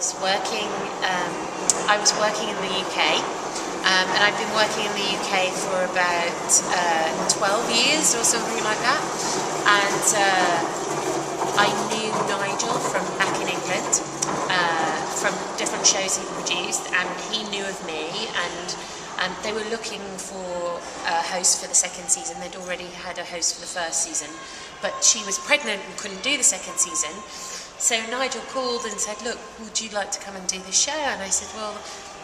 was working. I was working in the UK, and I've been working in the UK for about 12 years or something like that. And I knew Nigel from back in England, from different shows he produced, and he knew of me, and they were looking for a host for the second season. They'd already had a host for the first season, but she was pregnant and couldn't do the second season. So Nigel called and said, look, would you like to come and do the show? And I said, well,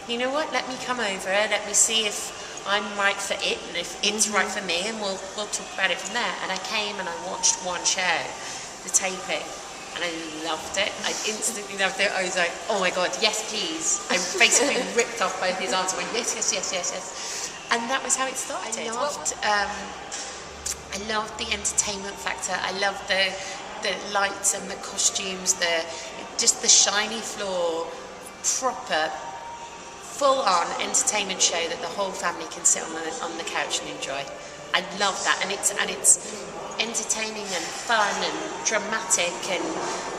you know what, let me come over, let me see if I'm right for it and if it's right for me, and we'll talk about it from there. And I came and I watched one show, the taping, and I loved it. I instantly loved it. I was like, oh my God, yes please. I basically ripped off both his arms and went, yes, yes, yes, yes, yes. And that was how it started. I loved the entertainment factor. I loved the lights and the costumes, just the shiny floor, proper, full-on entertainment show that the whole family can sit on the couch and enjoy. I love that, and it's entertaining and fun and dramatic, and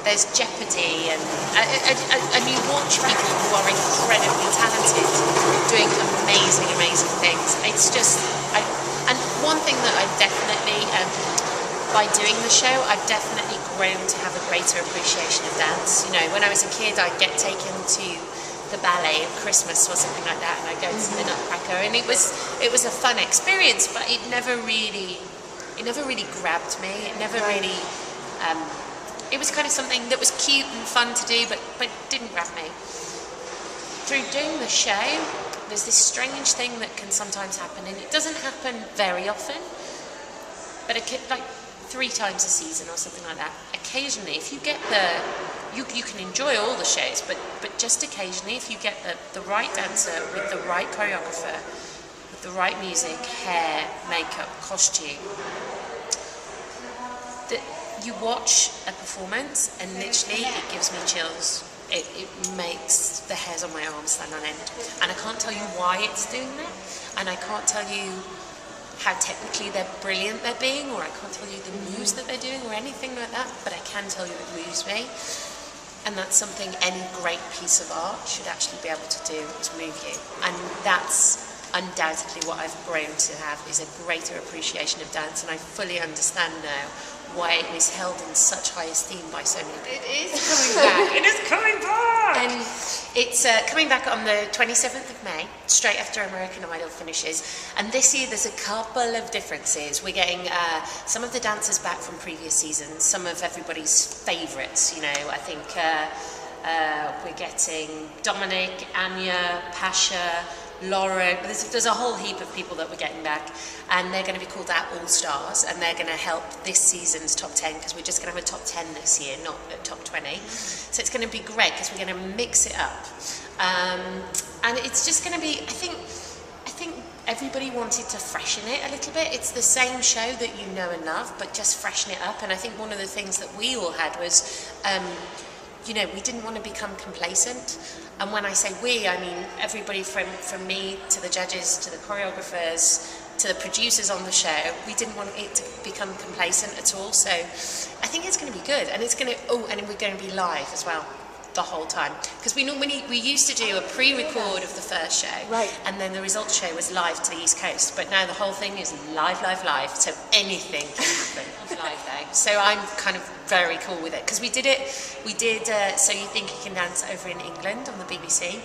there's jeopardy, and you watch people who are incredibly talented doing amazing things. It's just, and one thing that I've definitely, by doing the show, I've definitely grown to have a greater appreciation of dance. You know, when I was a kid, I'd get taken to the ballet at Christmas or something like that, and I'd go to the Nutcracker, and it was a fun experience, but it never really grabbed me. It never really, it was kind of something that was cute and fun to do, but didn't grab me. Through doing the show, there's this strange thing that can sometimes happen, and it doesn't happen very often, but it could, like 3 times a season or something like that. Occasionally, if you get you can enjoy all the shows, but just occasionally, if you get the right dancer with the right choreographer, with the right music, hair, makeup, costume, that you watch a performance and literally it gives me chills. It makes the hairs on my arms stand on end, and I can't tell you why it's doing that, and I can't tell you how technically brilliant they're being, or I can't tell you the moves that they're doing or anything like that, but I can tell you it moves me. And that's something any great piece of art should actually be able to do, is move you. And that's undoubtedly what I've grown to have, is a greater appreciation of dance, and I fully understand now why it is held in such high esteem by so many people. It is coming back. It is coming back! And it's coming back on the 27th of May, straight after American Idol finishes. And this year there's a couple of differences. We're getting some of the dancers back from previous seasons, some of everybody's favourites, you know. I think we're getting Dominic, Anya, Pasha, Laura. There's a whole heap of people that we're getting back, and they're going to be called out All-Stars, and they're going to help this season's top 10, because we're just going to have a top 10 this year, not a top 20. So it's going to be great, because we're going to mix it up, and it's just going to be, I think everybody wanted to freshen it a little bit. It's the same show that you know and love, but just freshen it up. And I think one of the things that we all had was, you know, we didn't want to become complacent. And when I say we, I mean everybody from me to the judges, to the choreographers, to the producers on the show. We didn't want it to become complacent at all. So I think it's going to be good. And it's going to, and we're going to be live as well the whole time. Because we used to do a pre-record of the first show. Right. And then the results show was live to the East Coast. But now the whole thing is live. So anything can happen live though. So I'm kind of very cool with it. Because we did So You Think You Can Dance over in England on the BBC.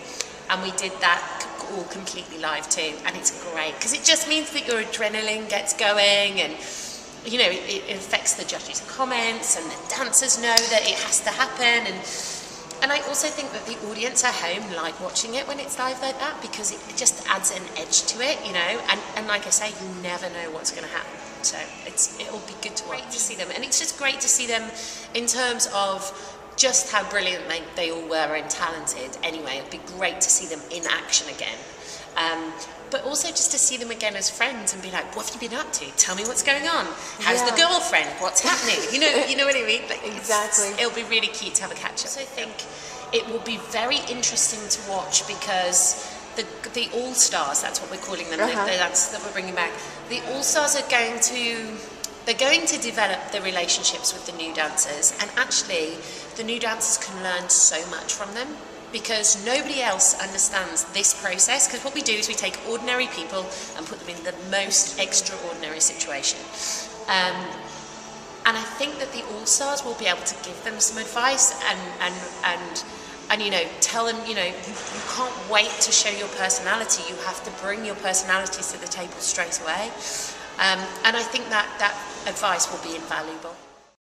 And we did that all completely live too. And it's great. Because it just means that your adrenaline gets going, and you know, it affects the judges' comments, and the dancers know that it has to happen. And I also think that the audience at home like watching it when it's live like that, because it just adds an edge to it, you know. And like I say, you never know what's going to happen. So it'll be good to wait to see them. And it's just great to see them in terms of just how brilliant they all were and talented. Anyway, it'd be great to see them in action again. But also just to see them again as friends and be like, what have you been up to? Tell me what's going on. How's the girlfriend? What's happening? You know what I mean? Like, exactly. It'll be really cute to have a catch-up. So I think it will be very interesting to watch, because the All-Stars, that's what we're calling them, the dancers that we're bringing back, the All-Stars are going to develop the relationships with the new dancers, and actually the new dancers can learn so much from them. because nobody else understands this process. Because what we do is we take ordinary people and put them in the most extraordinary situation. And I think that the All-Stars will be able to give them some advice and you know, tell them, you know, you can't wait to show your personality. You have to bring your personality to the table straight away. And I think that advice will be invaluable.